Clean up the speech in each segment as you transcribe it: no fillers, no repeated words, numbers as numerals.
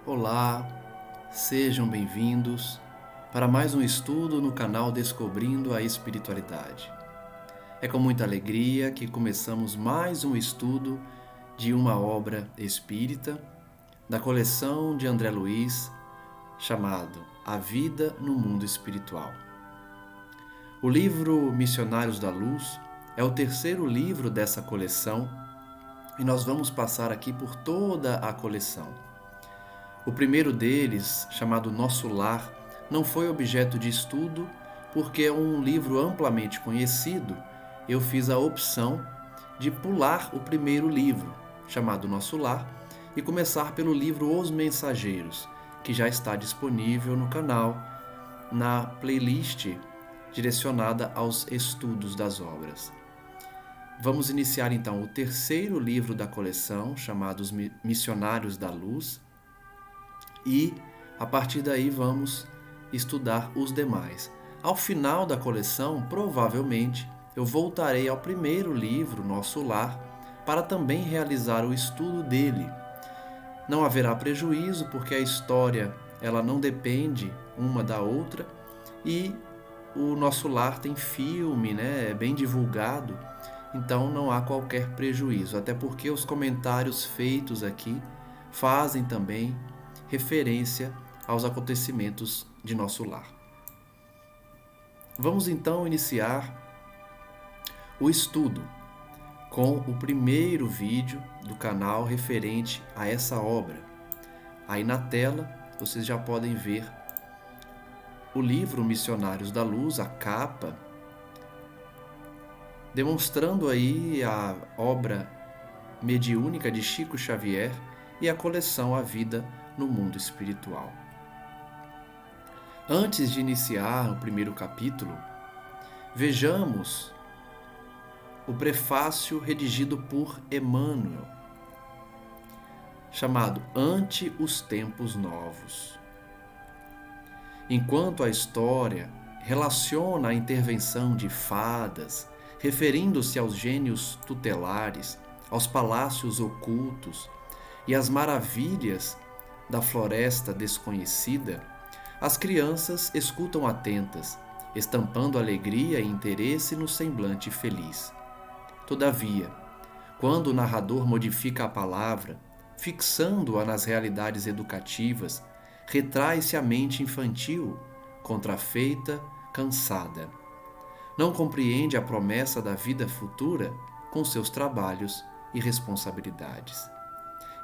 Olá, sejam bem-vindos para mais um estudo no canal Descobrindo a Espiritualidade. É com muita alegria que começamos mais um estudo de uma obra espírita da coleção de André Luiz, chamado A Vida no Mundo Espiritual. O livro Missionários da Luz é o terceiro livro dessa coleção e nós vamos passar aqui por toda a coleção. O primeiro deles, chamado Nosso Lar, não foi objeto de estudo porque é um livro amplamente conhecido. Eu fiz a opção de pular o primeiro livro, chamado Nosso Lar, e começar pelo livro Os Mensageiros, que já está disponível no canal, na playlist direcionada aos estudos das obras. Vamos iniciar então o terceiro livro da coleção, chamado Os Missionários da Luz, e a partir daí vamos estudar os demais. Ao final da coleção, provavelmente, eu voltarei ao primeiro livro, Nosso Lar, para também realizar o estudo dele. Não haverá prejuízo, porque a história ela não depende uma da outra e o Nosso Lar tem filme, é bem divulgado, então não há qualquer prejuízo, até porque os comentários feitos aqui fazem também referência aos acontecimentos de Nosso Lar. Vamos então iniciar o estudo com o primeiro vídeo do canal referente a essa obra. Aí na tela vocês já podem ver o livro Missionários da Luz, a capa, demonstrando aí a obra mediúnica de Chico Xavier e a coleção A Vida no Mundo Espiritual. Antes de iniciar o primeiro capítulo, vejamos o prefácio redigido por Emmanuel, chamado Ante os Tempos Novos. Enquanto a história relaciona a intervenção de fadas, referindo-se aos gênios tutelares, aos palácios ocultos e às maravilhas da floresta desconhecida, as crianças escutam atentas, estampando alegria e interesse no semblante feliz. Todavia, quando o narrador modifica a palavra, fixando-a nas realidades educativas, retrai-se a mente infantil, contrafeita, cansada. Não compreende a promessa da vida futura com seus trabalhos e responsabilidades.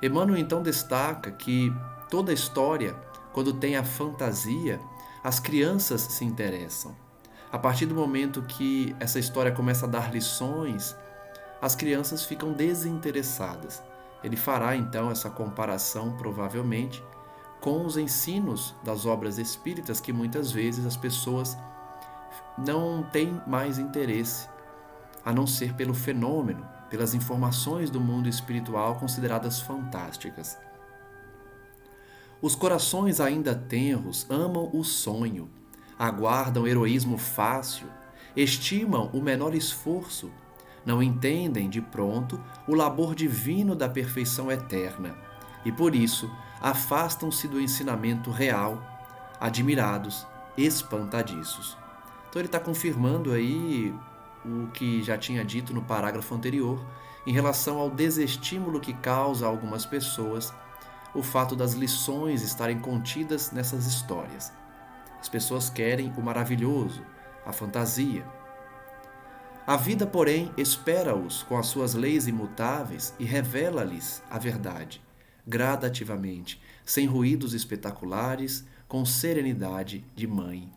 Emmanuel então destaca que toda história, quando tem a fantasia, as crianças se interessam. A partir do momento que essa história começa a dar lições, as crianças ficam desinteressadas. Ele fará então essa comparação, provavelmente, com os ensinos das obras espíritas, que muitas vezes as pessoas não têm mais interesse, a não ser pelo fenômeno, pelas informações do mundo espiritual consideradas fantásticas. Os corações ainda tenros amam o sonho, aguardam heroísmo fácil, estimam o menor esforço, não entendem de pronto o labor divino da perfeição eterna e, por isso, afastam-se do ensinamento real, admirados, espantadiços. Então ele está confirmando aí o que já tinha dito no parágrafo anterior em relação ao desestímulo que causa a algumas pessoas o fato das lições estarem contidas nessas histórias. As pessoas querem o maravilhoso, a fantasia. A vida, porém, espera-os com as suas leis imutáveis e revela-lhes a verdade, gradativamente, sem ruídos espetaculares, com serenidade de mãe.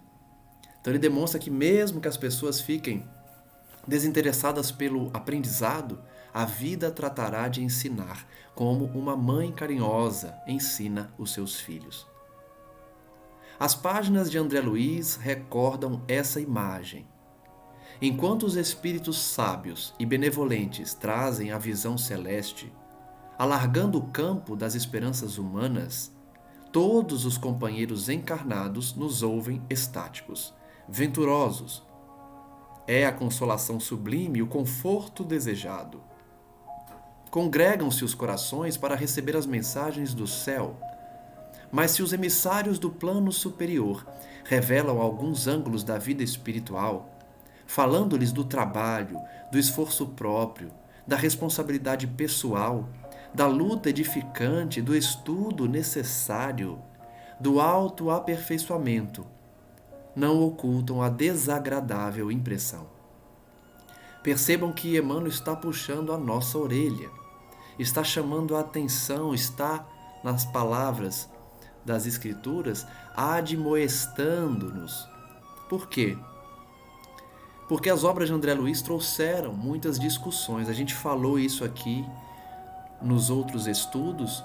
Então ele demonstra que mesmo que as pessoas fiquem desinteressadas pelo aprendizado, a vida tratará de ensinar, como uma mãe carinhosa ensina os seus filhos. As páginas de André Luiz recordam essa imagem. Enquanto os espíritos sábios e benevolentes trazem a visão celeste, alargando o campo das esperanças humanas, todos os companheiros encarnados nos ouvem estáticos, venturosos. É a consolação sublime e o conforto desejado. Congregam-se os corações para receber as mensagens do céu. Mas se os emissários do plano superior revelam alguns ângulos da vida espiritual, falando-lhes do trabalho, do esforço próprio, da responsabilidade pessoal, da luta edificante, do estudo necessário, do autoaperfeiçoamento, não ocultam a desagradável impressão. Percebam que Emmanuel está puxando a nossa orelha, está chamando a atenção, está, nas palavras das Escrituras, admoestando-nos. Por quê? Porque as obras de André Luiz trouxeram muitas discussões. A gente falou isso aqui nos outros estudos.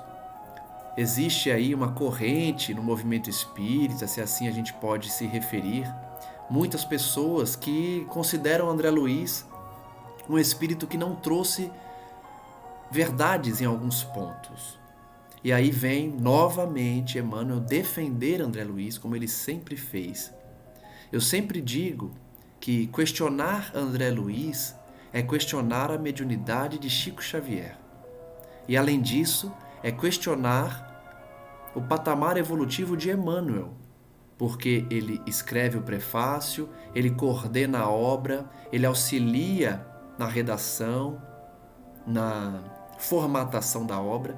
Existe aí uma corrente no movimento espírita, se assim a gente pode se referir. Muitas pessoas que consideram André Luiz um espírito que não trouxe verdades em alguns pontos. E aí vem novamente Emmanuel defender André Luiz, como ele sempre fez. Eu sempre digo que questionar André Luiz é questionar a mediunidade de Chico Xavier. E além disso, é questionar o patamar evolutivo de Emmanuel, porque ele escreve o prefácio, ele coordena a obra, ele auxilia na redação, na formatação da obra.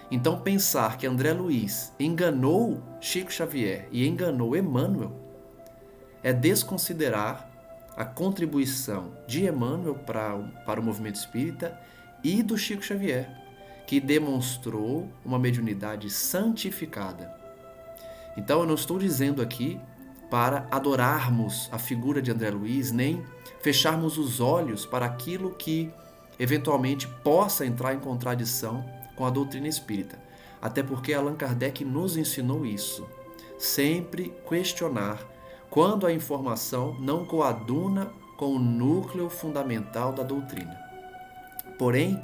Então pensar que André Luiz enganou Chico Xavier e enganou Emmanuel é desconsiderar a contribuição de Emmanuel para o movimento espírita e do Chico Xavier, que demonstrou uma mediunidade santificada. Então eu não estou dizendo aqui para adorarmos a figura de André Luiz, nem fecharmos os olhos para aquilo que eventualmente possa entrar em contradição com a doutrina espírita. Até porque Allan Kardec nos ensinou isso. Sempre questionar quando a informação não coaduna com o núcleo fundamental da doutrina. Porém,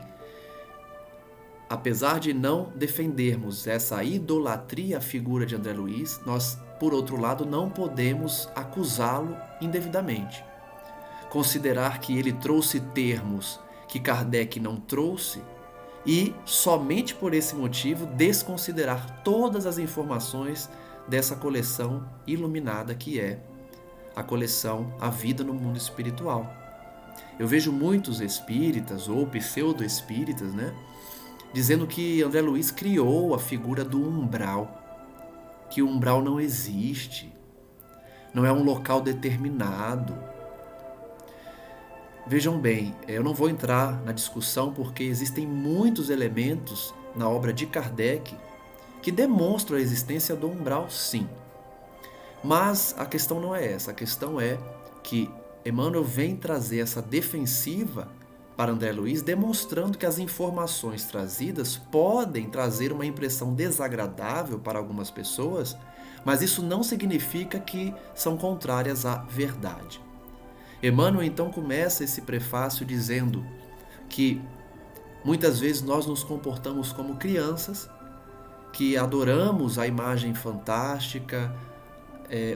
apesar de não defendermos essa idolatria à figura de André Luiz, nós, por outro lado, não podemos acusá-lo indevidamente. Considerar que ele trouxe termos que Kardec não trouxe e, somente por esse motivo, desconsiderar todas as informações dessa coleção iluminada que é a coleção A Vida no Mundo Espiritual. Eu vejo muitos espíritas ou pseudo-espíritas, dizendo que André Luiz criou a figura do umbral, que o umbral não existe, não é um local determinado. Vejam bem, eu não vou entrar na discussão porque existem muitos elementos na obra de Kardec que demonstram a existência do umbral, sim. Mas a questão não é essa, a questão é que Emmanuel vem trazer essa defensiva para André Luiz, demonstrando que as informações trazidas podem trazer uma impressão desagradável para algumas pessoas, mas isso não significa que são contrárias à verdade. Emmanuel então começa esse prefácio dizendo que muitas vezes nós nos comportamos como crianças, que adoramos a imagem fantástica,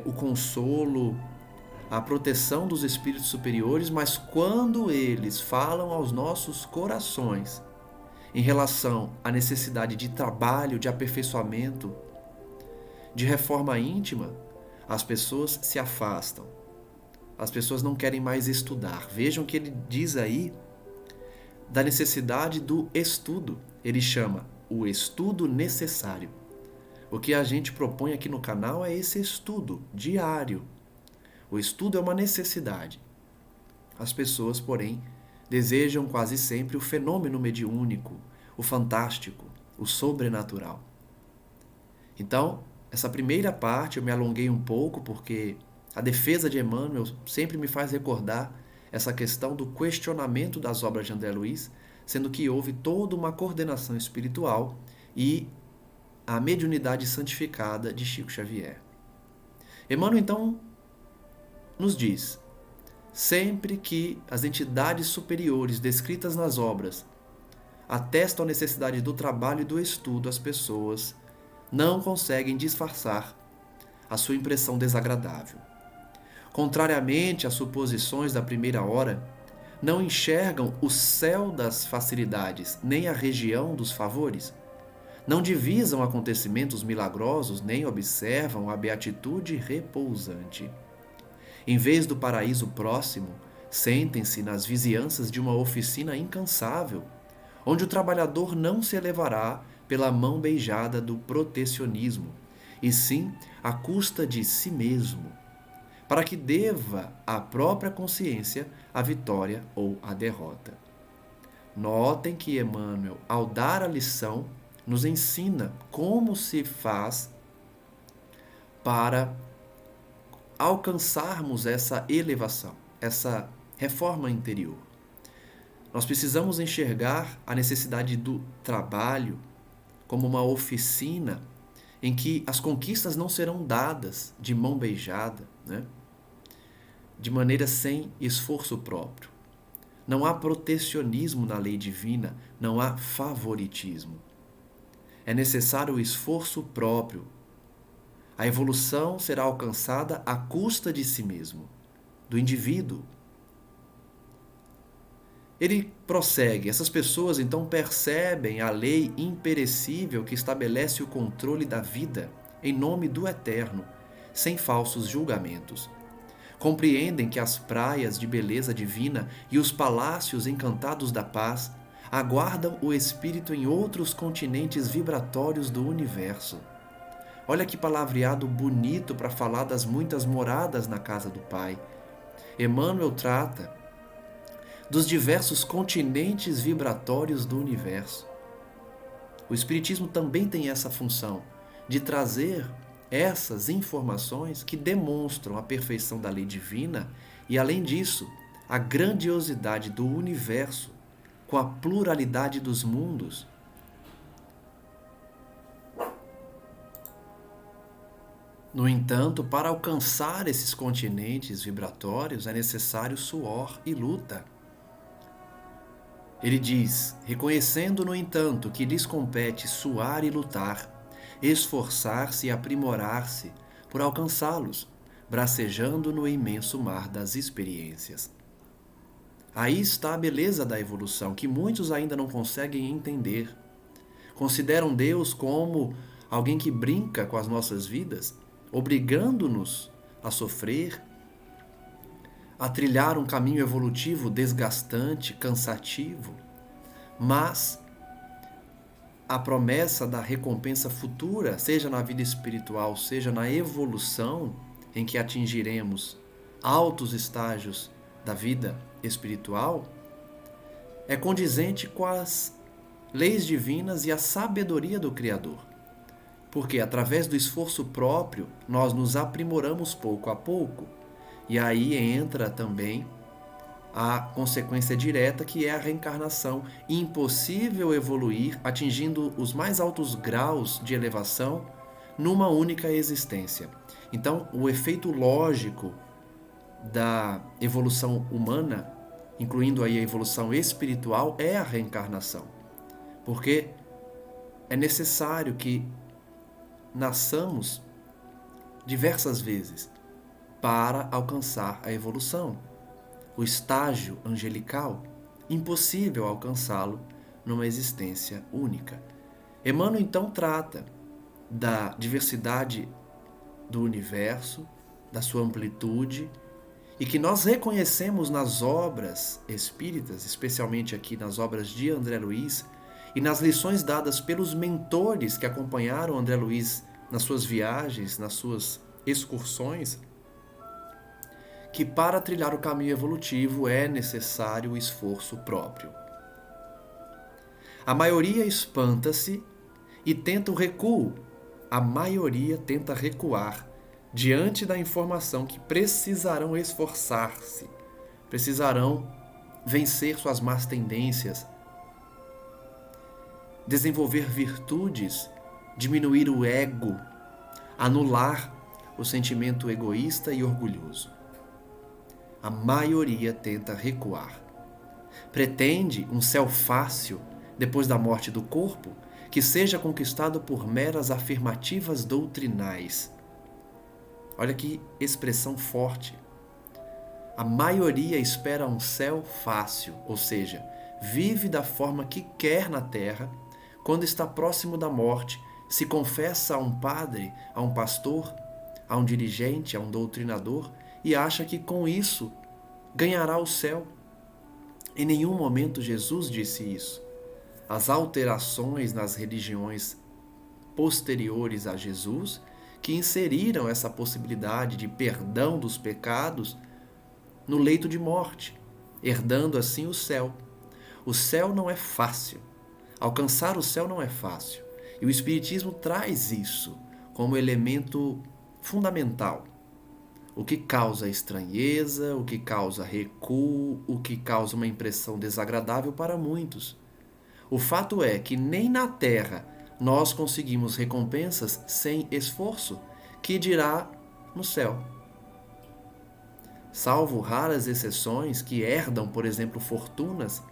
o consolo, a proteção dos espíritos superiores, mas quando eles falam aos nossos corações em relação à necessidade de trabalho, de aperfeiçoamento, de reforma íntima, as pessoas se afastam. As pessoas não querem mais estudar. Vejam que ele diz aí da necessidade do estudo. Ele chama o estudo necessário. O que a gente propõe aqui no canal é esse estudo diário. O estudo é uma necessidade. As pessoas, porém, desejam quase sempre o fenômeno mediúnico, o fantástico, o sobrenatural. Então, essa primeira parte eu me alonguei um pouco porque a defesa de Emmanuel sempre me faz recordar essa questão do questionamento das obras de André Luiz, sendo que houve toda uma coordenação espiritual e a mediunidade santificada de Chico Xavier. Emmanuel, então, nos diz: sempre que as entidades superiores descritas nas obras atestam a necessidade do trabalho e do estudo, as pessoas não conseguem disfarçar a sua impressão desagradável. Contrariamente às suposições da primeira hora, não enxergam o céu das facilidades, nem a região dos favores. Não divisam acontecimentos milagrosos nem observam a beatitude repousante. Em vez do paraíso próximo, sentem-se nas vizinhanças de uma oficina incansável, onde o trabalhador não se elevará pela mão beijada do protecionismo, e sim à custa de si mesmo, para que deva à própria consciência a vitória ou a derrota. Notem que Emmanuel, ao dar a lição, nos ensina como se faz para alcançarmos essa elevação, essa reforma interior. Nós precisamos enxergar a necessidade do trabalho como uma oficina em que as conquistas não serão dadas de mão beijada, né? De maneira sem esforço próprio. Não há protecionismo na lei divina, não há favoritismo. É necessário o esforço próprio. A evolução será alcançada à custa de si mesmo, do indivíduo. Ele prossegue, essas pessoas então percebem a lei imperecível que estabelece o controle da vida em nome do Eterno, sem falsos julgamentos. Compreendem que as praias de beleza divina e os palácios encantados da paz aguardam o espírito em outros continentes vibratórios do universo. Olha que palavreado bonito para falar das muitas moradas na casa do Pai. Emmanuel trata dos diversos continentes vibratórios do universo. O Espiritismo também tem essa função de trazer essas informações que demonstram a perfeição da lei divina e, além disso, a grandiosidade do universo com a pluralidade dos mundos. No entanto, para alcançar esses continentes vibratórios é necessário suor e luta. Ele diz, reconhecendo, no entanto, que lhes compete suar e lutar, esforçar-se e aprimorar-se por alcançá-los, bracejando no imenso mar das experiências. Aí está a beleza da evolução, que muitos ainda não conseguem entender. Consideram Deus como alguém que brinca com as nossas vidas, obrigando-nos a sofrer, a trilhar um caminho evolutivo desgastante, cansativo, mas a promessa da recompensa futura, seja na vida espiritual, seja na evolução, em que atingiremos altos estágios da vida espiritual, é condizente com as leis divinas e a sabedoria do Criador. Porque através do esforço próprio, nós nos aprimoramos pouco a pouco. E aí entra também a consequência direta, que é a reencarnação. Impossível evoluir atingindo os mais altos graus de elevação numa única existência. Então, o efeito lógico da evolução humana, incluindo aí a evolução espiritual, é a reencarnação. Porque é necessário que nasçamos diversas vezes para alcançar a evolução. O estágio angelical, impossível alcançá-lo numa existência única. Emmanuel então trata da diversidade do universo, da sua amplitude, e que nós reconhecemos nas obras espíritas, especialmente aqui nas obras de André Luiz, e nas lições dadas pelos mentores que acompanharam André Luiz nas suas viagens, nas suas excursões, que para trilhar o caminho evolutivo é necessário o esforço próprio. A maioria espanta-se e tenta o recuo. A maioria tenta recuar diante da informação que precisarão esforçar-se, precisarão vencer suas más tendências, desenvolver virtudes, diminuir o ego, anular o sentimento egoísta e orgulhoso. A maioria tenta recuar. Pretende um céu fácil depois da morte do corpo, que seja conquistado por meras afirmativas doutrinais. Olha que expressão forte. A maioria espera um céu fácil, ou seja, vive da forma que quer na Terra, quando está próximo da morte, se confessa a um padre, a um pastor, a um dirigente, a um doutrinador e acha que com isso ganhará o céu. Em nenhum momento Jesus disse isso. As alterações nas religiões posteriores a Jesus, que inseriram essa possibilidade de perdão dos pecados no leito de morte, herdando assim o céu. O céu não é fácil. Alcançar o céu não é fácil. E o Espiritismo traz isso como elemento fundamental. O que causa estranheza, o que causa recuo, o que causa uma impressão desagradável para muitos. O fato é que nem na terra nós conseguimos recompensas sem esforço, que dirá no céu. Salvo raras exceções que herdam, por exemplo, fortunas,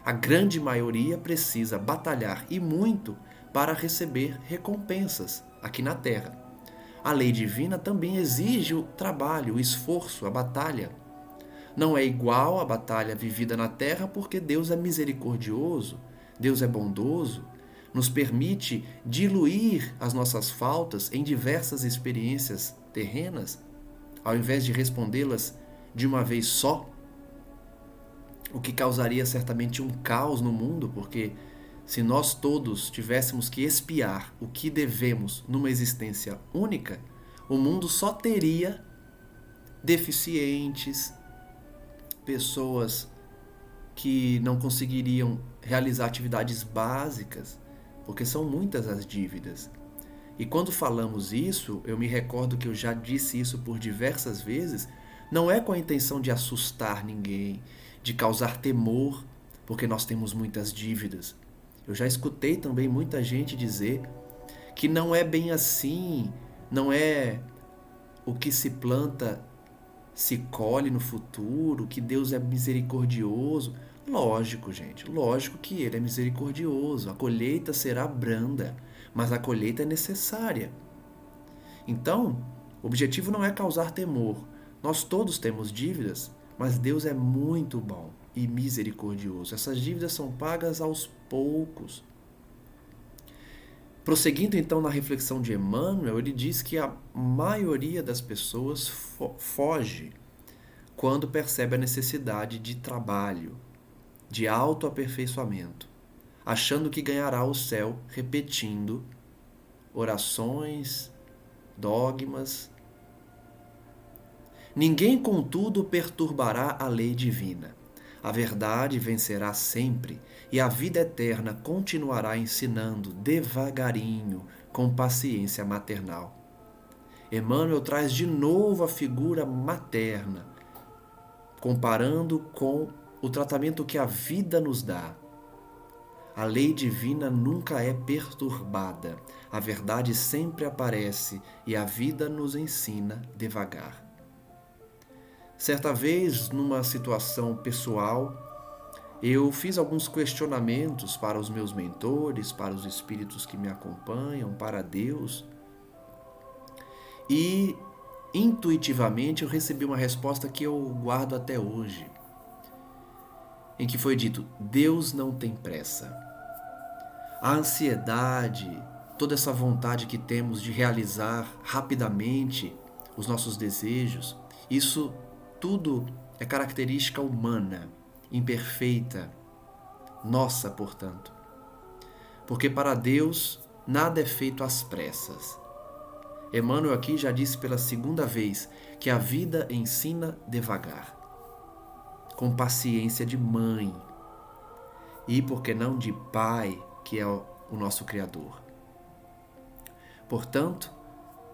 a grande maioria precisa batalhar e muito para receber recompensas aqui na terra. A lei divina também exige o trabalho, o esforço, a batalha. Não é igual à batalha vivida na terra porque Deus é misericordioso, Deus é bondoso, nos permite diluir as nossas faltas em diversas experiências terrenas, ao invés de respondê-las de uma vez só, o que causaria certamente um caos no mundo, porque se nós todos tivéssemos que expiar o que devemos numa existência única, o mundo só teria deficientes, pessoas que não conseguiriam realizar atividades básicas, porque são muitas as dívidas. E quando falamos isso, eu me recordo que eu já disse isso por diversas vezes, não é com a intenção de assustar ninguém, de causar temor, porque nós temos muitas dívidas. Eu já escutei também muita gente dizer que não é bem assim, não é o que se planta se colhe no futuro, que Deus é misericordioso. Lógico, gente, lógico que Ele é misericordioso, a colheita será branda, mas a colheita é necessária. Então, o objetivo não é causar temor. Nós todos temos dívidas, mas Deus é muito bom e misericordioso. Essas dívidas são pagas aos poucos. Prosseguindo então na reflexão de Emmanuel, ele diz que a maioria das pessoas foge quando percebe a necessidade de trabalho, de autoaperfeiçoamento, achando que ganhará o céu repetindo orações, dogmas. Ninguém, contudo, perturbará a lei divina. A verdade vencerá sempre e a vida eterna continuará ensinando devagarinho, com paciência maternal. Emmanuel traz de novo a figura materna, comparando com o tratamento que a vida nos dá. A lei divina nunca é perturbada, a verdade sempre aparece e a vida nos ensina devagar. Certa vez, numa situação pessoal, eu fiz alguns questionamentos para os meus mentores, para os espíritos que me acompanham, para Deus, e intuitivamente eu recebi uma resposta que eu guardo até hoje, em que foi dito: Deus não tem pressa. A ansiedade, toda essa vontade que temos de realizar rapidamente os nossos desejos, isso tudo é característica humana, imperfeita, nossa, portanto. Porque para Deus nada é feito às pressas. Emmanuel aqui já disse pela segunda vez que a vida ensina devagar, com paciência de mãe e, por que não, de pai, que é o nosso Criador. Portanto,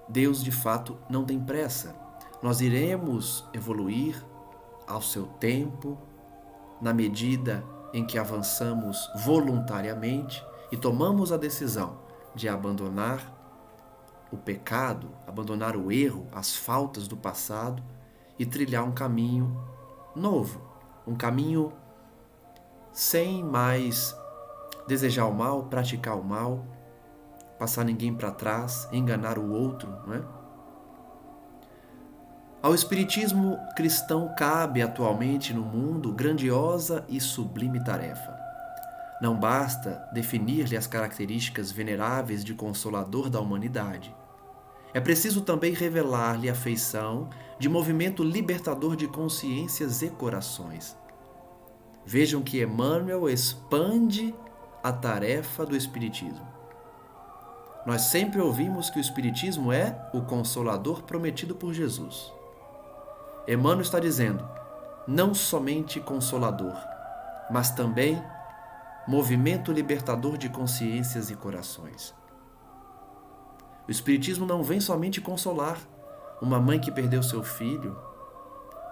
Deus de fato não tem pressa. Nós iremos evoluir ao seu tempo, na medida em que avançamos voluntariamente e tomamos a decisão de abandonar o pecado, abandonar o erro, as faltas do passado e trilhar um caminho novo, um caminho sem mais desejar o mal, praticar o mal, passar ninguém para trás, enganar o outro, não é? Ao espiritismo cristão cabe atualmente no mundo grandiosa e sublime tarefa. Não basta definir-lhe as características veneráveis de consolador da humanidade. É preciso também revelar-lhe a feição de movimento libertador de consciências e corações. Vejam que Emmanuel expande a tarefa do Espiritismo. Nós sempre ouvimos que o Espiritismo é o consolador prometido por Jesus. Emmanuel está dizendo, não somente consolador, mas também movimento libertador de consciências e corações. O Espiritismo não vem somente consolar uma mãe que perdeu seu filho,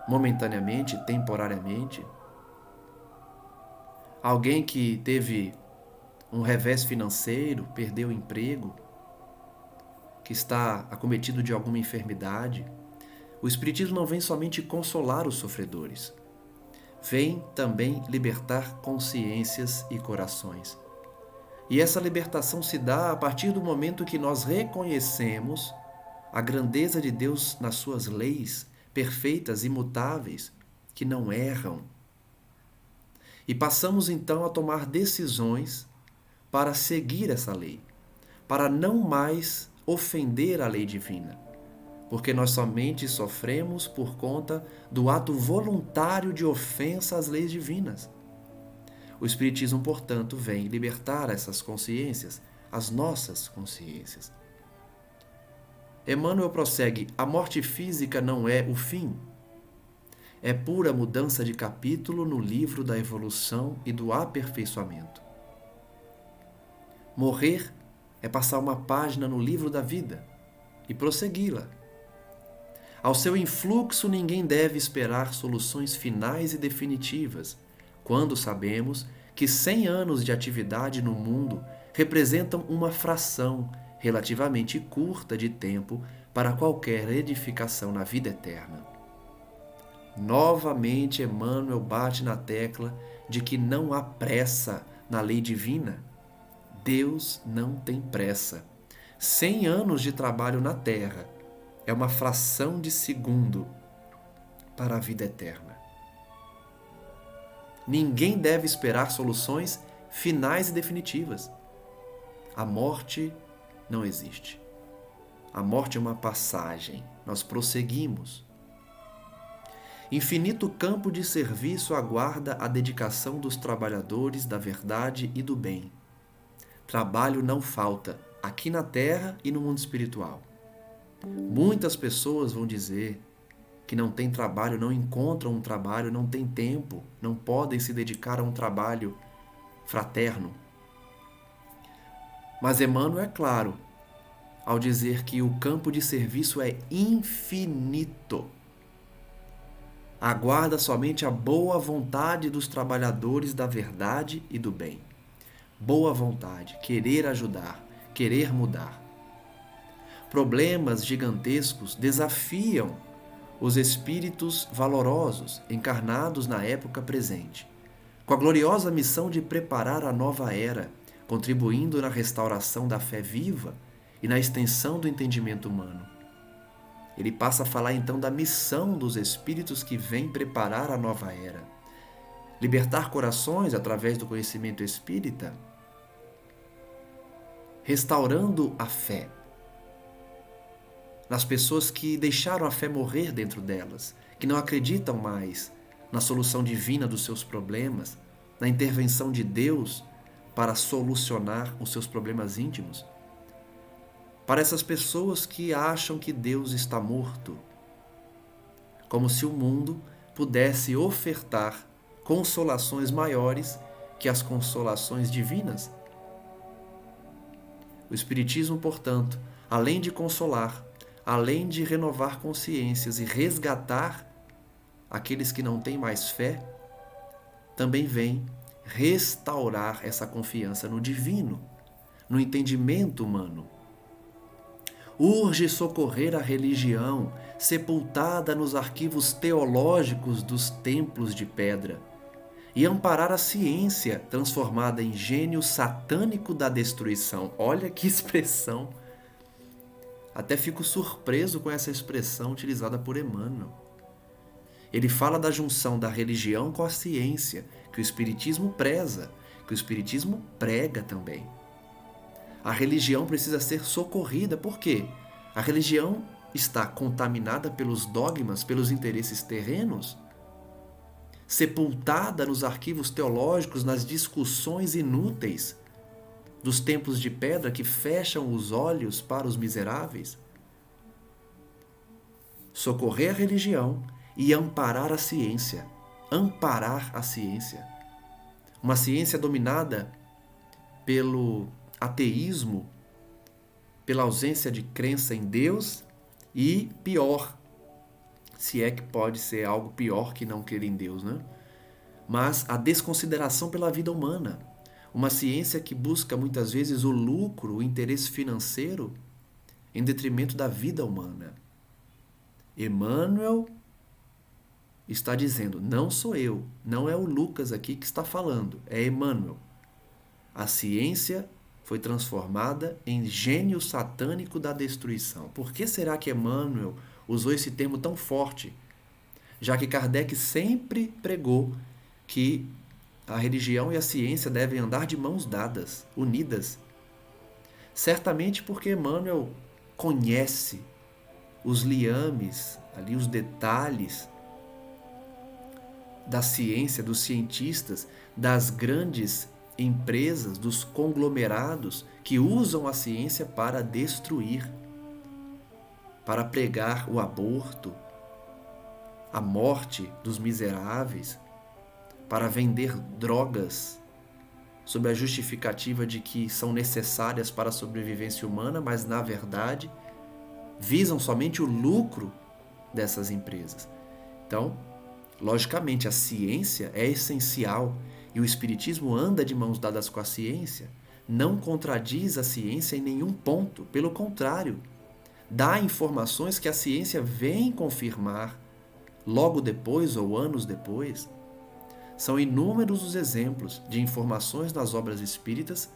momentaneamente, temporariamente, alguém que teve um revés financeiro, perdeu o emprego, que está acometido de alguma enfermidade. O Espiritismo não vem somente consolar os sofredores, vem também libertar consciências e corações. E essa libertação se dá a partir do momento que nós reconhecemos a grandeza de Deus nas suas leis, perfeitas, imutáveis, que não erram. E passamos então a tomar decisões para seguir essa lei, para não mais ofender a lei divina, porque nós somente sofremos por conta do ato voluntário de ofensa às leis divinas. O Espiritismo, portanto, vem libertar essas consciências, as nossas consciências. Emmanuel prossegue, a morte física não é o fim. É pura mudança de capítulo no livro da evolução e do aperfeiçoamento. Morrer é passar uma página no livro da vida e prossegui-la. Ao seu influxo, ninguém deve esperar soluções finais e definitivas, quando sabemos que 100 anos de atividade no mundo representam uma fração relativamente curta de tempo para qualquer edificação na vida eterna. Novamente, Emmanuel bate na tecla de que não há pressa na lei divina. Deus não tem pressa. 100 anos de trabalho na Terra é uma fração de segundo para a vida eterna. Ninguém deve esperar soluções finais e definitivas. A morte não existe. A morte é uma passagem. Nós prosseguimos. Infinito campo de serviço aguarda a dedicação dos trabalhadores da verdade e do bem. Trabalho não falta, aqui na terra e no mundo espiritual. Muitas pessoas vão dizer que não têm trabalho, não encontram um trabalho, não têm tempo, não podem se dedicar a um trabalho fraterno. Mas Emmanuel é claro ao dizer que o campo de serviço é infinito. Aguarda somente a boa vontade dos trabalhadores da verdade e do bem. Boa vontade, querer ajudar, querer mudar. Problemas gigantescos desafiam os espíritos valorosos encarnados na época presente, com a gloriosa missão de preparar a nova era, contribuindo na restauração da fé viva e na extensão do entendimento humano. Ele passa a falar então da missão dos espíritos que vêm preparar a nova era. Libertar corações através do conhecimento espírita, restaurando a fé nas pessoas que deixaram a fé morrer dentro delas, que não acreditam mais na solução divina dos seus problemas, na intervenção de Deus para solucionar os seus problemas íntimos. Para essas pessoas que acham que Deus está morto, como se o mundo pudesse ofertar consolações maiores que as consolações divinas. O Espiritismo, portanto, além de consolar, além de renovar consciências e resgatar aqueles que não têm mais fé, também vem restaurar essa confiança no divino, no entendimento humano. Urge socorrer a religião, sepultada nos arquivos teológicos dos templos de pedra, e amparar a ciência, transformada em gênio satânico da destruição. Olha que expressão! Até fico surpreso com essa expressão utilizada por Emmanuel. Ele fala da junção da religião com a ciência, que o Espiritismo preza, que que o Espiritismo prega também. A religião precisa ser socorrida. Por quê? A religião está contaminada pelos dogmas, pelos interesses terrenos, sepultada nos arquivos teológicos, nas discussões inúteis dos templos de pedra que fecham os olhos para os miseráveis. Socorrer a religião e amparar a ciência. Amparar a ciência. Uma ciência dominada pelo ateísmo, pela ausência de crença em Deus e, pior, se é que pode ser algo pior que não crer em Deus, né? Mas a desconsideração pela vida humana. Uma ciência que busca muitas vezes o lucro, o interesse financeiro, em detrimento da vida humana. Emmanuel está dizendo, não sou eu, não é o Lucas aqui que está falando, é Emmanuel. A ciência foi transformada em gênio satânico da destruição. Por que será que Emmanuel usou esse termo tão forte? Já que Kardec sempre pregou que a religião e a ciência devem andar de mãos dadas, unidas. Certamente porque Emmanuel conhece os liames, ali os detalhes da ciência, dos cientistas, das grandes empresas, dos conglomerados que usam a ciência para destruir, para pregar o aborto, a morte dos miseráveis, para vender drogas sob a justificativa de que são necessárias para a sobrevivência humana, mas na verdade visam somente o lucro dessas empresas. Então, logicamente, a ciência é essencial e o Espiritismo anda de mãos dadas com a ciência, não contradiz a ciência em nenhum ponto, pelo contrário, dá informações que a ciência vem confirmar logo depois ou anos depois. São inúmeros os exemplos de informações nas obras espíritas,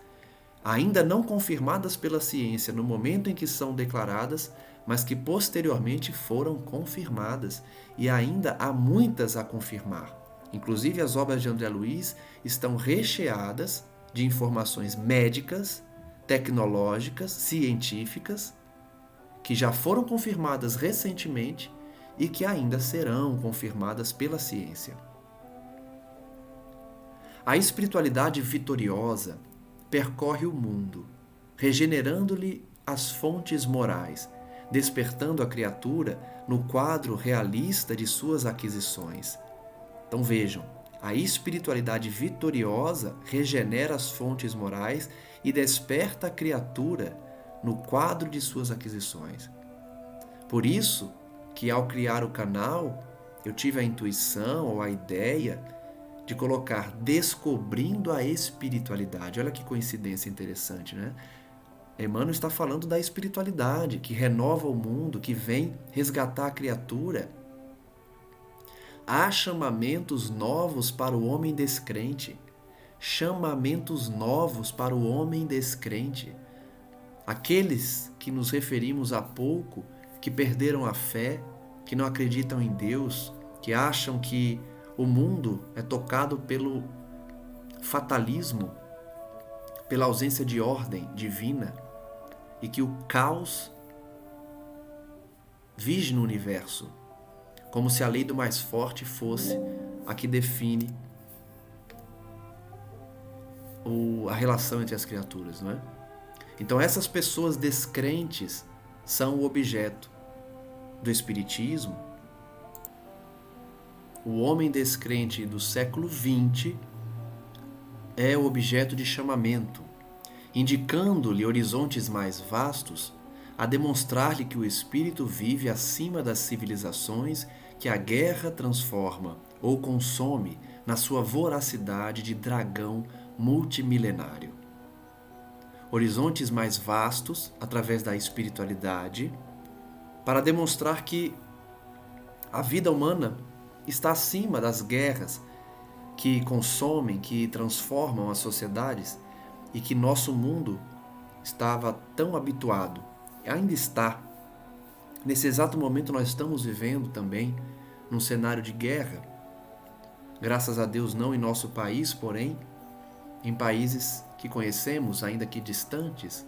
ainda não confirmadas pela ciência no momento em que são declaradas, mas que posteriormente foram confirmadas, e ainda há muitas a confirmar. Inclusive, as obras de André Luiz estão recheadas de informações médicas, tecnológicas, científicas, que já foram confirmadas recentemente e que ainda serão confirmadas pela ciência. A espiritualidade vitoriosa percorre o mundo, regenerando-lhe as fontes morais, despertando a criatura no quadro realista de suas aquisições. Então vejam, a espiritualidade vitoriosa regenera as fontes morais e desperta a criatura no quadro de suas aquisições. Por isso que ao criar o canal, eu tive a intuição ou a ideia de colocar Descobrindo a Espiritualidade. Olha que coincidência interessante, né? Emmanuel está falando da espiritualidade que renova o mundo, que vem resgatar a criatura. Há chamamentos novos para o homem descrente. Chamamentos novos para o homem descrente. Aqueles que nos referimos há pouco, que perderam a fé, que não acreditam em Deus, que acham que o mundo é tocado pelo fatalismo, pela ausência de ordem divina e que o caos vige no universo, como se a lei do mais forte fosse a que define a relação entre as criaturas, não é? Então essas pessoas descrentes são o objeto do Espiritismo. O homem descrente do século XX é o objeto de chamamento, indicando-lhe horizontes mais vastos, a demonstrar-lhe que o espírito vive acima das civilizações que a guerra transforma ou consome na sua voracidade de dragão multimilenário. Horizontes mais vastos, através da espiritualidade, para demonstrar que a vida humana está acima das guerras que consomem, que transformam as sociedades e que nosso mundo estava tão habituado, ainda está. Nesse exato momento nós estamos vivendo também num cenário de guerra, graças a Deus não em nosso país, porém, em países que conhecemos, ainda que distantes.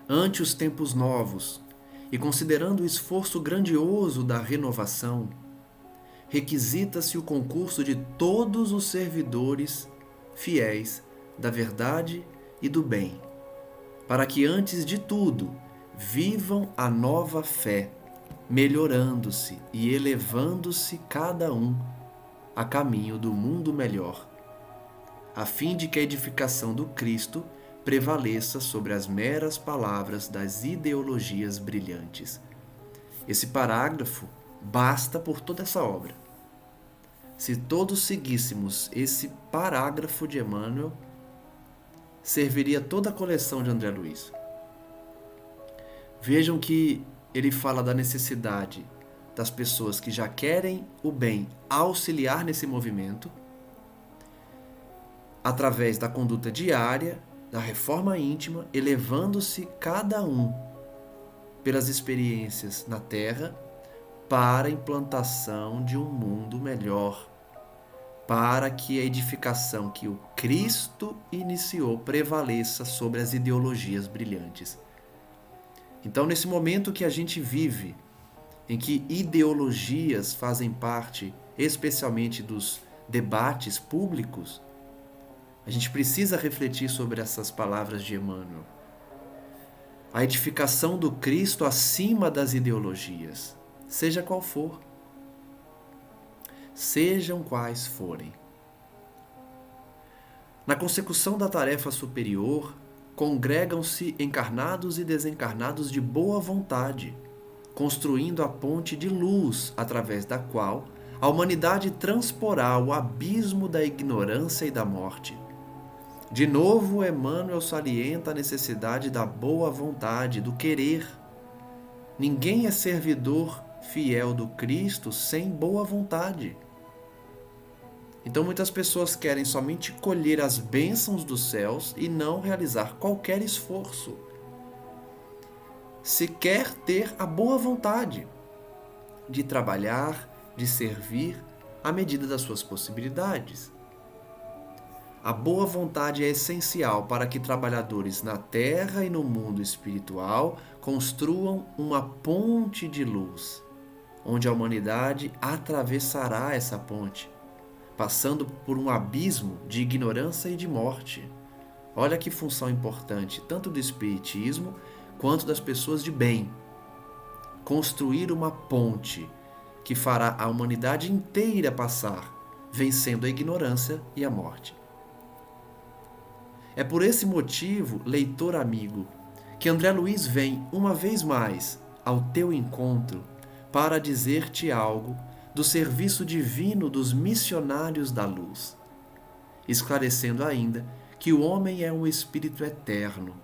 Ante os tempos novos, e considerando o esforço grandioso da renovação, requisita-se o concurso de todos os servidores fiéis da verdade e do bem, para que, antes de tudo, vivam a nova fé, melhorando-se e elevando-se cada um a caminho do mundo melhor, a fim de que a edificação do Cristo prevaleça sobre as meras palavras das ideologias brilhantes. Esse parágrafo basta por toda essa obra. Se todos seguíssemos esse parágrafo de Emmanuel, serviria toda a coleção de André Luiz. Vejam que ele fala da necessidade das pessoas que já querem o bem auxiliar nesse movimento, através da conduta diária, da reforma íntima, elevando-se cada um pelas experiências na Terra para a implantação de um mundo melhor, para que a edificação que o Cristo iniciou prevaleça sobre as ideologias brilhantes. Então, nesse momento que a gente vive, em que ideologias fazem parte, especialmente dos debates públicos, a gente precisa refletir sobre essas palavras de Emmanuel. A edificação do Cristo acima das ideologias, seja qual for. Sejam quais forem. Na consecução da tarefa superior, congregam-se encarnados e desencarnados de boa vontade, construindo a ponte de luz através da qual a humanidade transporá o abismo da ignorância e da morte. De novo, Emmanuel salienta a necessidade da boa vontade, do querer. Ninguém é servidor fiel do Cristo sem boa vontade. Então muitas pessoas querem somente colher as bênçãos dos céus e não realizar qualquer esforço. Se quer ter a boa vontade de trabalhar, de servir, à medida das suas possibilidades. A boa vontade é essencial para que trabalhadores na terra e no mundo espiritual construam uma ponte de luz, onde a humanidade atravessará essa ponte, passando por um abismo de ignorância e de morte. Olha que função importante, tanto do espiritismo quanto das pessoas de bem. Construir uma ponte que fará a humanidade inteira passar, vencendo a ignorância e a morte. É por esse motivo, leitor amigo, que André Luiz vem uma vez mais ao teu encontro para dizer-te algo do serviço divino dos missionários da luz, esclarecendo ainda que o homem é um espírito eterno,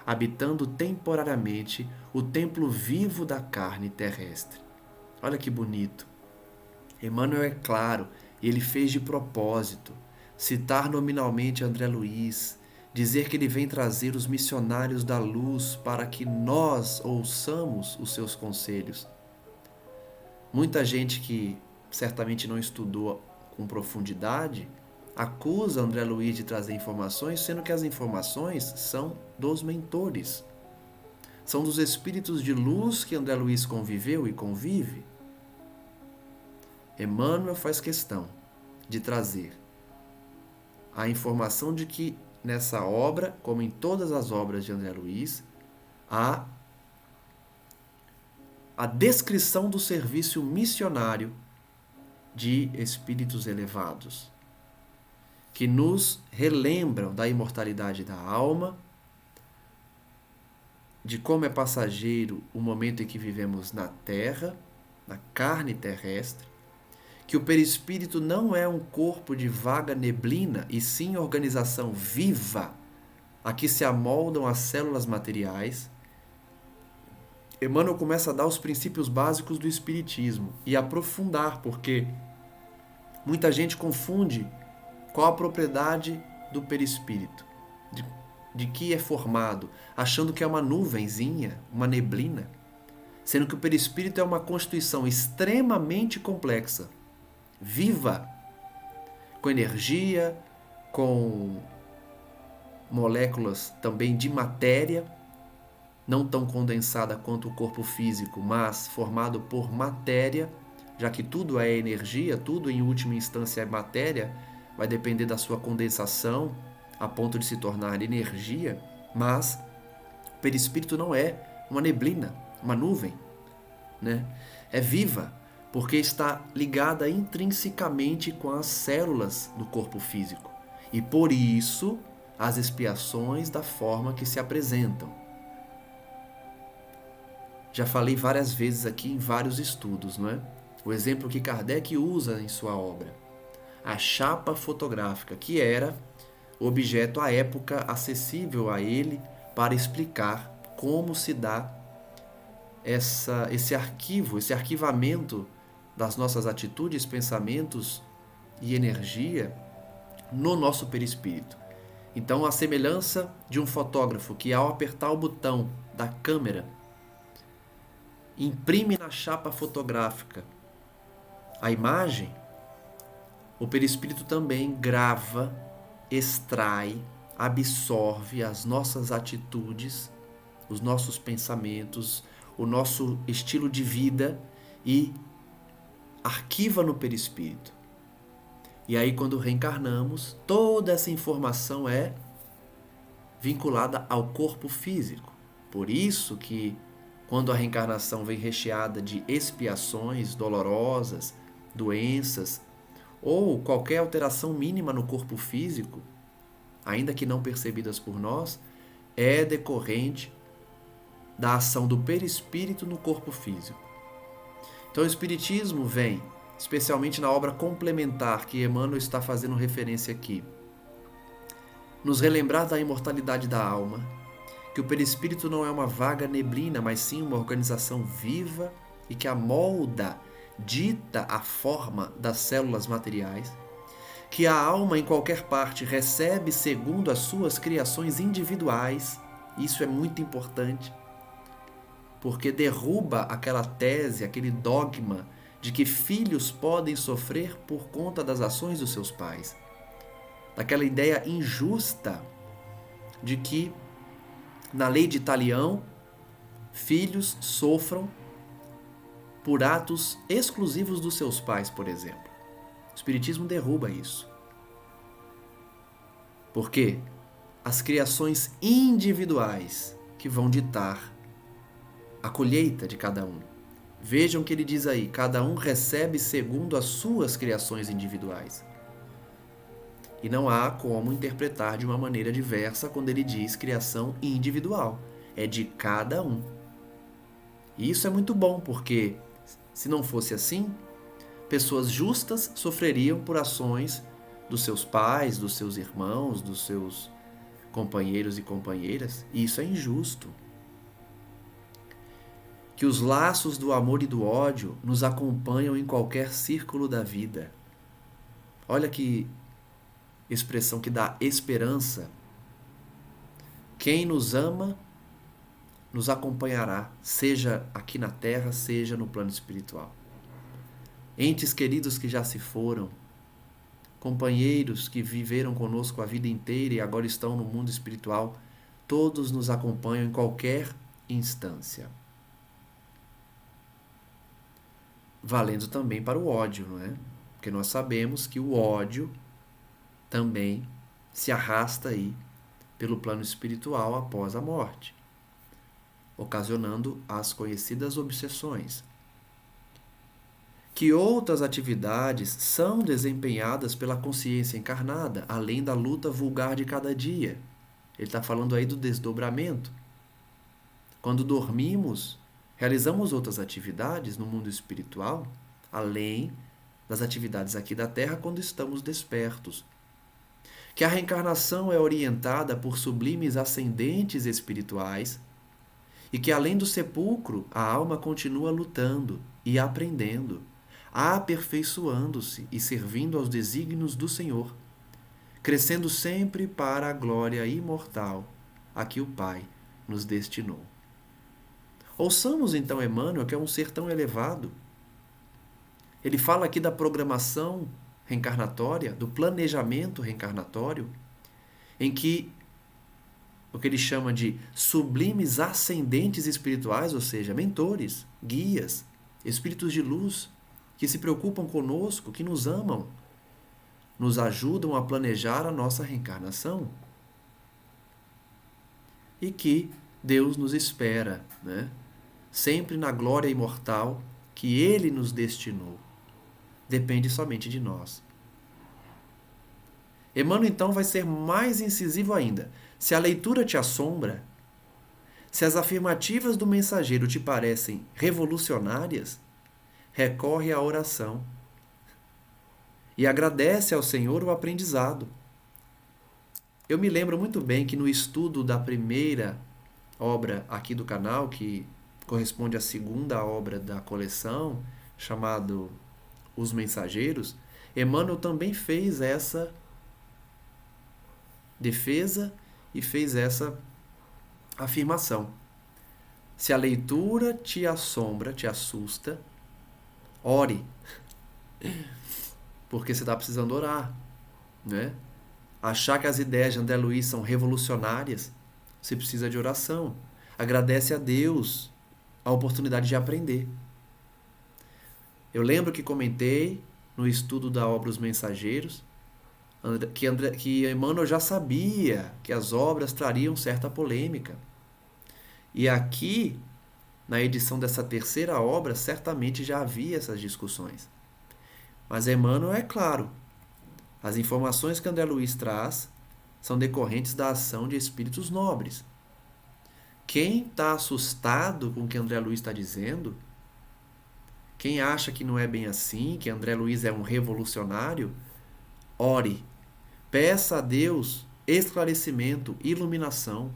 habitando temporariamente o templo vivo da carne terrestre. Olha que bonito. Emmanuel é claro, ele fez de propósito citar nominalmente André Luiz, dizer que ele vem trazer os missionários da luz para que nós ouçamos os seus conselhos. Muita gente que certamente não estudou com profundidade acusa André Luiz de trazer informações, sendo que as informações são dos mentores. São dos espíritos de luz que André Luiz conviveu e convive. Emmanuel faz questão de trazer a informação de que nessa obra, como em todas as obras de André Luiz, há a descrição do serviço missionário de espíritos elevados, que nos relembram da imortalidade da alma, de como é passageiro o momento em que vivemos na terra, na carne terrestre, que o perispírito não é um corpo de vaga neblina, e sim organização viva, a que se amoldam as células materiais. Emmanuel começa a dar os princípios básicos do espiritismo e aprofundar, porque muita gente confunde qual a propriedade do perispírito, de que é formado, achando que é uma nuvenzinha, uma neblina, sendo que o perispírito é uma constituição extremamente complexa, viva, com energia, com moléculas também de matéria, não tão condensada quanto o corpo físico, mas formado por matéria, já que tudo é energia, tudo em última instância é matéria, vai depender da sua condensação a ponto de se tornar energia, mas o perispírito não é uma neblina, uma nuvem, né? É viva, porque está ligada intrinsecamente com as células do corpo físico. E por isso, as expiações da forma que se apresentam. Já falei várias vezes aqui em vários estudos, não é? O exemplo que Kardec usa em sua obra. A chapa fotográfica, que era o objeto à época acessível a ele para explicar como se dá esse arquivamento das nossas atitudes, pensamentos e energia no nosso perispírito. Então, a semelhança de um fotógrafo que, ao apertar o botão da câmera, imprime na chapa fotográfica a imagem, o perispírito também grava, extrai, absorve as nossas atitudes, os nossos pensamentos, o nosso estilo de vida e arquiva no perispírito. E aí, quando reencarnamos, toda essa informação é vinculada ao corpo físico. Por isso que, quando a reencarnação vem recheada de expiações dolorosas, doenças ou qualquer alteração mínima no corpo físico, ainda que não percebidas por nós, é decorrente da ação do perispírito no corpo físico. Então o Espiritismo vem, especialmente na obra complementar que Emmanuel está fazendo referência aqui, nos relembrar da imortalidade da alma, que o perispírito não é uma vaga neblina, mas sim uma organização viva e que amolda, dita a forma das células materiais, que a alma em qualquer parte recebe segundo as suas criações individuais. Isso é muito importante, porque derruba aquela tese, aquele dogma de que filhos podem sofrer por conta das ações dos seus pais. Daquela ideia injusta de que, na lei de Talião, filhos sofram por atos exclusivos dos seus pais, por exemplo. O Espiritismo derruba isso. Porque as criações individuais que vão ditar a colheita de cada um. Vejam o que ele diz aí, cada um recebe segundo as suas criações individuais. E não há como interpretar de uma maneira diversa quando ele diz criação individual. É de cada um. E isso é muito bom, porque se não fosse assim, pessoas justas sofreriam por ações dos seus pais, dos seus irmãos, dos seus companheiros e companheiras, e isso é injusto. Que os laços do amor e do ódio nos acompanham em qualquer círculo da vida. Olha que expressão que dá esperança. Quem nos ama nos acompanhará, seja aqui na terra, seja no plano espiritual. Entes queridos que já se foram, companheiros que viveram conosco a vida inteira e agora estão no mundo espiritual, todos nos acompanham em qualquer instância. Valendo também para o ódio, não é? Porque nós sabemos que o ódio também se arrasta aí pelo plano espiritual após a morte, ocasionando as conhecidas obsessões. Que outras atividades são desempenhadas pela consciência encarnada, além da luta vulgar de cada dia? Ele está falando aí do desdobramento. Quando dormimos, realizamos outras atividades no mundo espiritual, além das atividades aqui da Terra quando estamos despertos. Que a reencarnação é orientada por sublimes ascendentes espirituais e que, além do sepulcro, a alma continua lutando e aprendendo, aperfeiçoando-se e servindo aos desígnios do Senhor, crescendo sempre para a glória imortal a que o Pai nos destinou. Ouçamos então Emmanuel, que é um ser tão elevado. Ele fala aqui da programação reencarnatória, do planejamento reencarnatório, em que o que ele chama de sublimes ascendentes espirituais, ou seja, mentores, guias, espíritos de luz, que se preocupam conosco, que nos amam, nos ajudam a planejar a nossa reencarnação. E que Deus nos espera, né? Sempre na glória imortal que Ele nos destinou. Depende somente de nós. Emmanuel, então, vai ser mais incisivo ainda. Se a leitura te assombra, se as afirmativas do mensageiro te parecem revolucionárias, recorre à oração e agradece ao Senhor o aprendizado. Eu me lembro muito bem que no estudo da primeira obra aqui do canal, que corresponde à segunda obra da coleção, chamado Os Mensageiros, Emmanuel também fez essa defesa e fez essa afirmação. Se a leitura te assombra, te assusta, ore. Porque você está precisando orar, né? Achar que as ideias de André Luiz são revolucionárias, você precisa de oração. Agradece a Deus a oportunidade de aprender. Eu lembro que comentei no estudo da obra Os Mensageiros que Emmanuel já sabia que as obras trariam certa polêmica. E aqui, na edição dessa terceira obra, certamente já havia essas discussões. Mas Emmanuel é claro. As informações que André Luiz traz são decorrentes da ação de espíritos nobres. Quem está assustado com o que André Luiz está dizendo, quem acha que não é bem assim, que André Luiz é um revolucionário, ore. Peça a Deus esclarecimento, iluminação,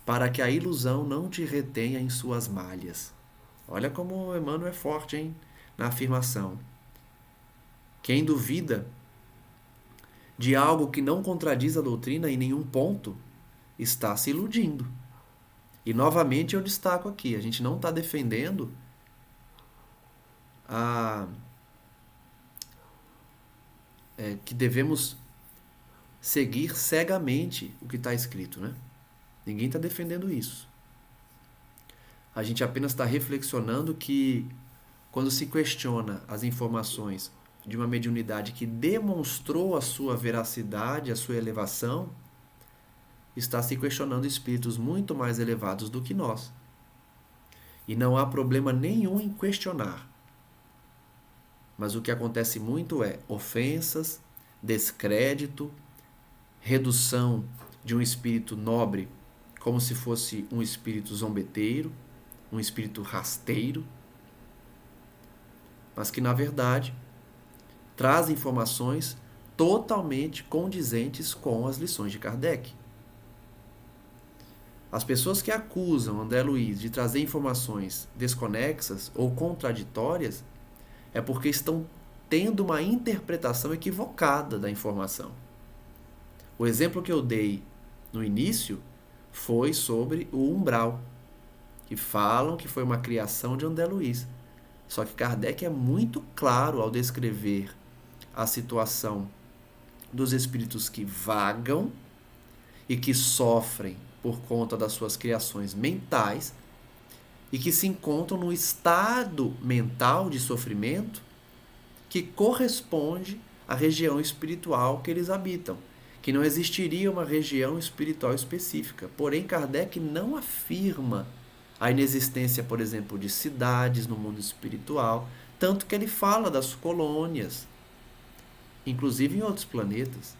para que a ilusão não te retenha em suas malhas. Olha como Emmanuel é forte, hein? Na afirmação. Quem duvida de algo que não contradiz a doutrina em nenhum ponto, está se iludindo. E novamente eu destaco aqui, a gente não está defendendo que devemos seguir cegamente o que está escrito, né? Ninguém está defendendo isso. A gente apenas está reflexionando que quando se questiona as informações de uma mediunidade que demonstrou a sua veracidade, a sua elevação, está se questionando espíritos muito mais elevados do que nós. E não há problema nenhum em questionar. Mas o que acontece muito é ofensas, descrédito, redução de um espírito nobre como se fosse um espírito zombeteiro, um espírito rasteiro, mas que na verdade traz informações totalmente condizentes com as lições de Kardec. As pessoas que acusam André Luiz de trazer informações desconexas ou contraditórias é porque estão tendo uma interpretação equivocada da informação. O exemplo que eu dei no início foi sobre o umbral, que falam que foi uma criação de André Luiz. Só que Kardec é muito claro ao descrever a situação dos espíritos que vagam e que sofrem por conta das suas criações mentais e que se encontram no estado mental de sofrimento que corresponde à região espiritual que eles habitam, que não existiria uma região espiritual específica. Porém, Kardec não afirma a inexistência, por exemplo, de cidades no mundo espiritual, tanto que ele fala das colônias, inclusive em outros planetas,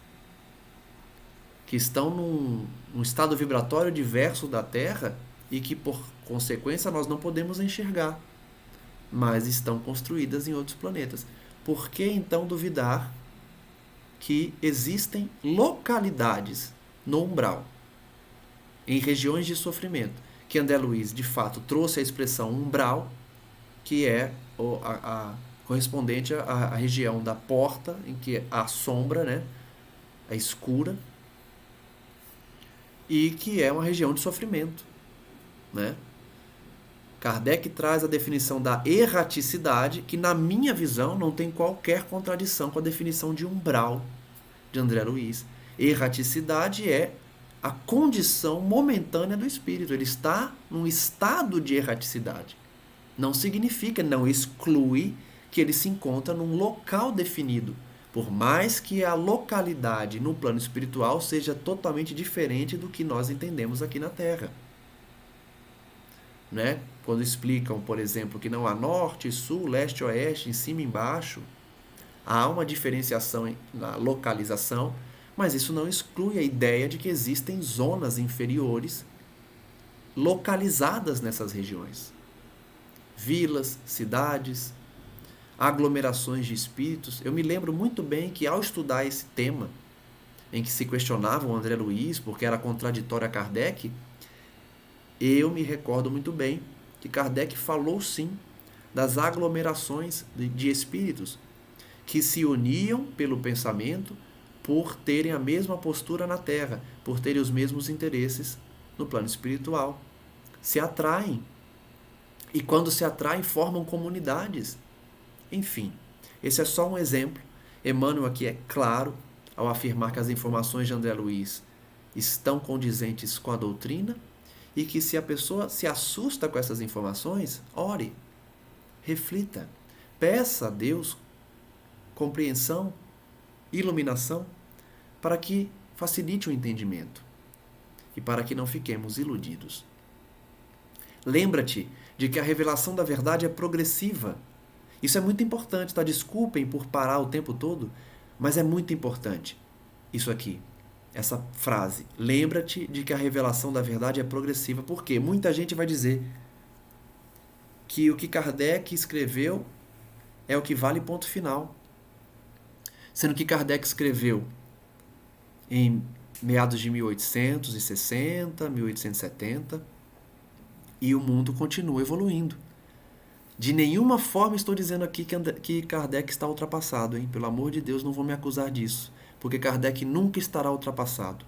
que estão num estado vibratório diverso da Terra e que, por consequência, nós não podemos enxergar, mas estão construídas em outros planetas. Por que, então, duvidar que existem localidades no umbral, em regiões de sofrimento, que André Luiz, de fato, trouxe a expressão umbral, que é correspondente à região da porta, em que há sombra, né? É escura, e que é uma região de sofrimento, né? Kardec traz a definição da erraticidade, que na minha visão não tem qualquer contradição com a definição de umbral de André Luiz. Erraticidade é a condição momentânea do espírito. Ele está num estado de erraticidade. Não significa, não exclui que ele se encontra num local definido, por mais que a localidade no plano espiritual seja totalmente diferente do que nós entendemos aqui na Terra. Né? Quando explicam, por exemplo, que não há norte, sul, leste, oeste, em cima e embaixo, há uma diferenciação na localização, mas isso não exclui a ideia de que existem zonas inferiores localizadas nessas regiões. Vilas, cidades, aglomerações de espíritos. Eu me lembro muito bem que ao estudar esse tema, em que se questionava o André Luiz, porque era contraditório a Kardec, eu me recordo muito bem que Kardec falou sim das aglomerações de espíritos que se uniam pelo pensamento por terem a mesma postura na Terra, por terem os mesmos interesses no plano espiritual. Se atraem. E quando se atraem, formam comunidades. Enfim, esse é só um exemplo. Emmanuel aqui é claro ao afirmar que as informações de André Luiz estão condizentes com a doutrina e que se a pessoa se assusta com essas informações, ore, reflita, peça a Deus compreensão, iluminação, para que facilite o entendimento e para que não fiquemos iludidos. Lembra-te de que a revelação da verdade é progressiva. Isso é muito importante, tá? Desculpem por parar o tempo todo, mas é muito importante. Isso aqui, essa frase. Lembra-te de que a revelação da verdade é progressiva. Por quê? Muita gente vai dizer que o que Kardec escreveu é o que vale, ponto final. Sendo que Kardec escreveu em meados de 1860, 1870, e o mundo continua evoluindo. De nenhuma forma estou dizendo aqui que Kardec está ultrapassado, hein? Pelo amor de Deus, não vão me acusar disso, porque Kardec nunca estará ultrapassado.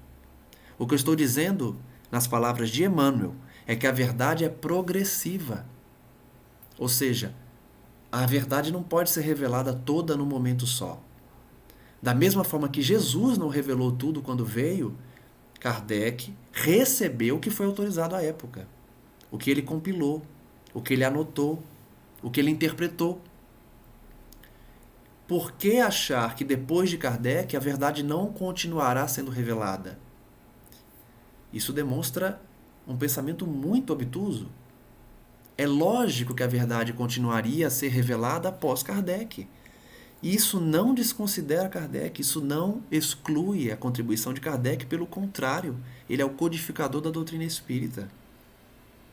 O que eu estou dizendo, nas palavras de Emmanuel, é que a verdade é progressiva. Ou seja, a verdade não pode ser revelada toda num momento só. Da mesma forma que Jesus não revelou tudo quando veio, Kardec recebeu o que foi autorizado à época. O que ele compilou, o que ele anotou, o que ele interpretou. Por que achar que depois de Kardec a verdade não continuará sendo revelada? Isso demonstra um pensamento muito obtuso. É lógico que a verdade continuaria a ser revelada após Kardec. Isso não desconsidera Kardec, isso não exclui a contribuição de Kardec, pelo contrário, ele é o codificador da doutrina espírita.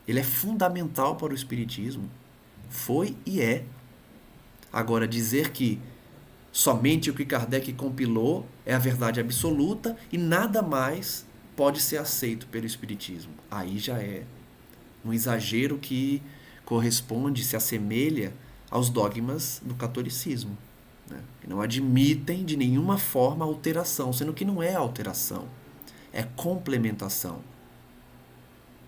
Ele é fundamental para o espiritismo. Foi e é. Agora, dizer que somente o que Kardec compilou é a verdade absoluta e nada mais pode ser aceito pelo espiritismo. Aí já é um exagero que corresponde, se assemelha aos dogmas do catolicismo, né? Que não admitem de nenhuma forma alteração, sendo que não é alteração, é complementação,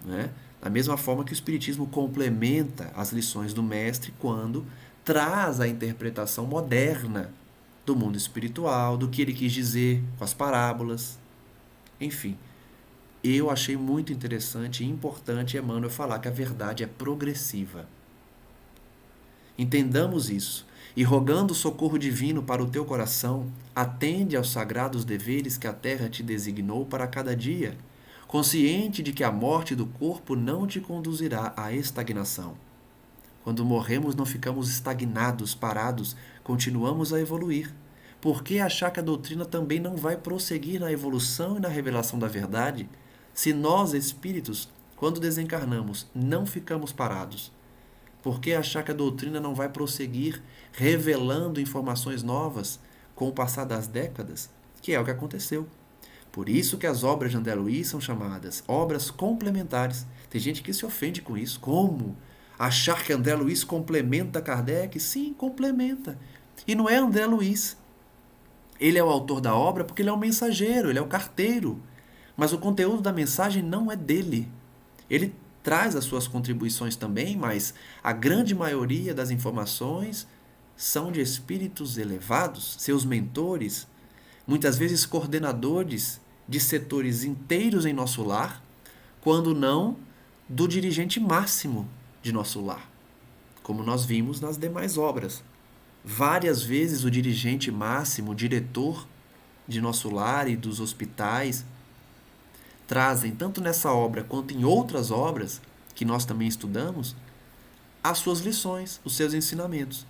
né? Da mesma forma que o espiritismo complementa as lições do mestre quando traz a interpretação moderna do mundo espiritual, do que ele quis dizer com as parábolas. Enfim, eu achei muito interessante e importante Emmanuel falar que a verdade é progressiva. Entendamos isso e, rogando o socorro divino para o teu coração, atende aos sagrados deveres que a terra te designou para cada dia, consciente de que a morte do corpo não te conduzirá à estagnação. Quando morremos, não ficamos estagnados, parados, continuamos a evoluir. Por que achar que a doutrina também não vai prosseguir na evolução e na revelação da verdade, se nós, espíritos, quando desencarnamos, não ficamos parados? Por que achar que a doutrina não vai prosseguir revelando informações novas com o passar das décadas, que é o que aconteceu? Por isso que as obras de André Luiz são chamadas obras complementares. Tem gente que se ofende com isso. Como? Achar que André Luiz complementa Kardec? Sim, complementa. E não é André Luiz. Ele é o autor da obra porque ele é o mensageiro, ele é o carteiro. Mas o conteúdo da mensagem não é dele. Ele traz as suas contribuições também, mas a grande maioria das informações são de espíritos elevados, seus mentores, muitas vezes coordenadores de setores inteiros em nosso lar, quando não do dirigente máximo de nosso lar, como nós vimos nas demais obras. Várias vezes o dirigente máximo, o diretor de nosso lar e dos hospitais, trazem, tanto nessa obra quanto em outras obras que nós também estudamos, as suas lições, os seus ensinamentos.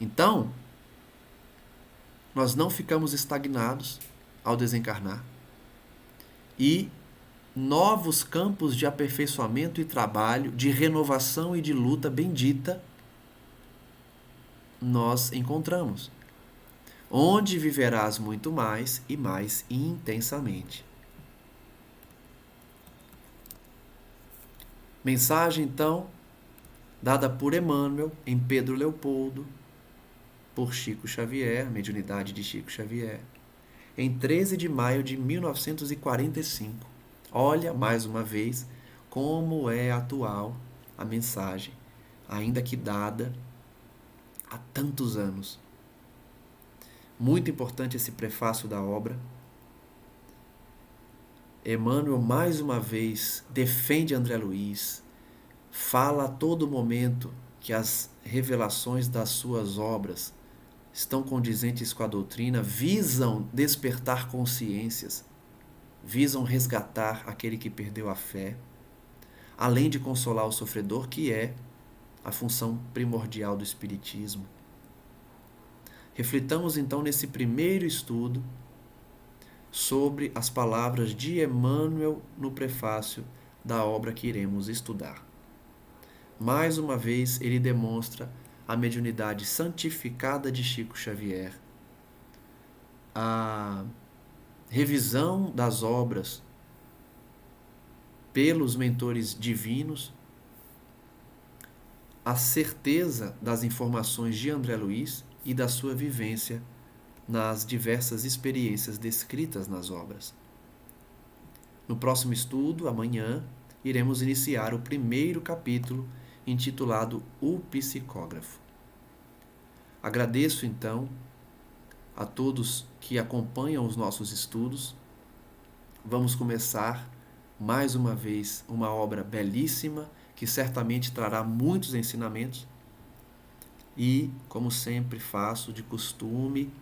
Então, nós não ficamos estagnados ao desencarnar. E novos campos de aperfeiçoamento e trabalho, de renovação e de luta bendita, nós encontramos, onde viverás muito mais e mais intensamente. Mensagem, então, dada por Emmanuel em Pedro Leopoldo, por Chico Xavier, mediunidade de Chico Xavier, em 13 de maio de 1945. Olha, mais uma vez, como é atual a mensagem, ainda que dada há tantos anos. Muito importante esse prefácio da obra. Emmanuel, mais uma vez, defende André Luiz, fala a todo momento que as revelações das suas obras estão condizentes com a doutrina, visam despertar consciências, visam resgatar aquele que perdeu a fé, além de consolar o sofredor, que é a função primordial do Espiritismo. Reflitamos então nesse primeiro estudo sobre as palavras de Emmanuel no prefácio da obra que iremos estudar. Mais uma vez, ele demonstra a mediunidade santificada de Chico Xavier, a revisão das obras pelos mentores divinos, a certeza das informações de André Luiz e da sua vivência nas diversas experiências descritas nas obras. No próximo estudo, amanhã, iremos iniciar o primeiro capítulo, intitulado O Psicógrafo. Agradeço, então, a todos que acompanham os nossos estudos. Vamos começar, mais uma vez, uma obra belíssima, que certamente trará muitos ensinamentos. E, como sempre faço de costume,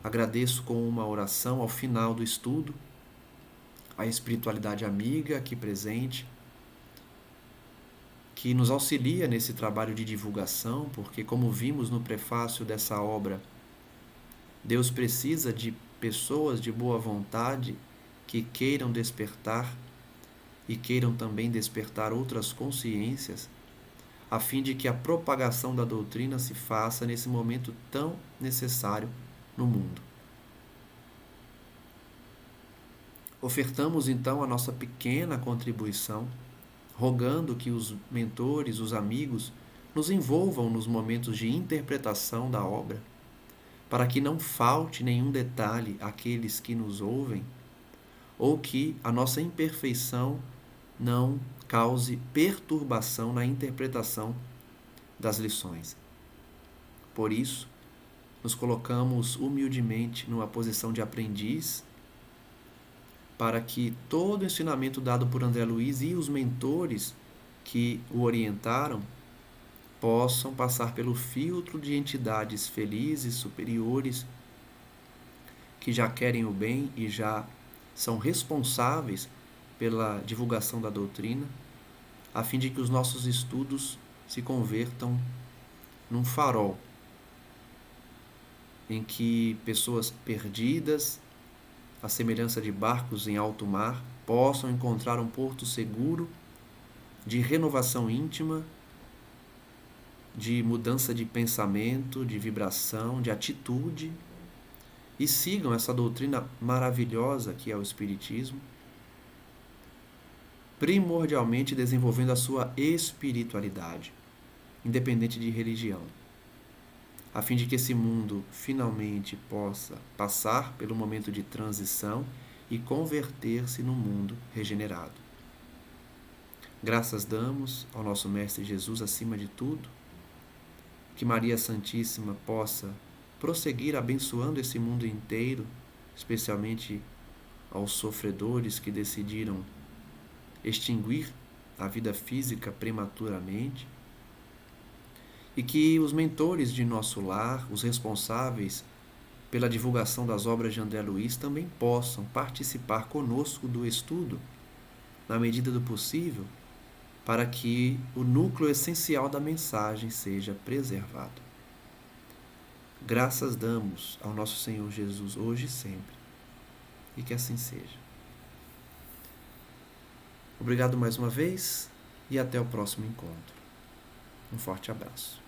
agradeço com uma oração ao final do estudo, a espiritualidade amiga aqui presente, que nos auxilia nesse trabalho de divulgação, porque, como vimos no prefácio dessa obra, Deus precisa de pessoas de boa vontade que queiram despertar e queiram também despertar outras consciências, a fim de que a propagação da doutrina se faça nesse momento tão necessário no mundo. Ofertamos então a nossa pequena contribuição, rogando que os mentores, os amigos, nos envolvam nos momentos de interpretação da obra, para que não falte nenhum detalhe àqueles que nos ouvem, ou que a nossa imperfeição não cause perturbação na interpretação das lições. Por isso, nos colocamos humildemente numa posição de aprendiz, para que todo o ensinamento dado por André Luiz e os mentores que o orientaram possam passar pelo filtro de entidades felizes, superiores, que já querem o bem e já são responsáveis pela divulgação da doutrina, a fim de que os nossos estudos se convertam num farol em que pessoas perdidas, à semelhança de barcos em alto mar, possam encontrar um porto seguro de renovação íntima, de mudança de pensamento, de vibração, de atitude, e sigam essa doutrina maravilhosa que é o Espiritismo, primordialmente desenvolvendo a sua espiritualidade, independente de religião, a fim de que esse mundo finalmente possa passar pelo momento de transição e converter-se num mundo regenerado. Graças damos ao nosso Mestre Jesus acima de tudo, que Maria Santíssima possa prosseguir abençoando esse mundo inteiro, especialmente aos sofredores que decidiram extinguir a vida física prematuramente, e que os mentores de nosso lar, os responsáveis pela divulgação das obras de André Luiz, também possam participar conosco do estudo, na medida do possível, para que o núcleo essencial da mensagem seja preservado. Graças damos ao nosso Senhor Jesus hoje e sempre, e que assim seja. Obrigado mais uma vez e até o próximo encontro. Um forte abraço.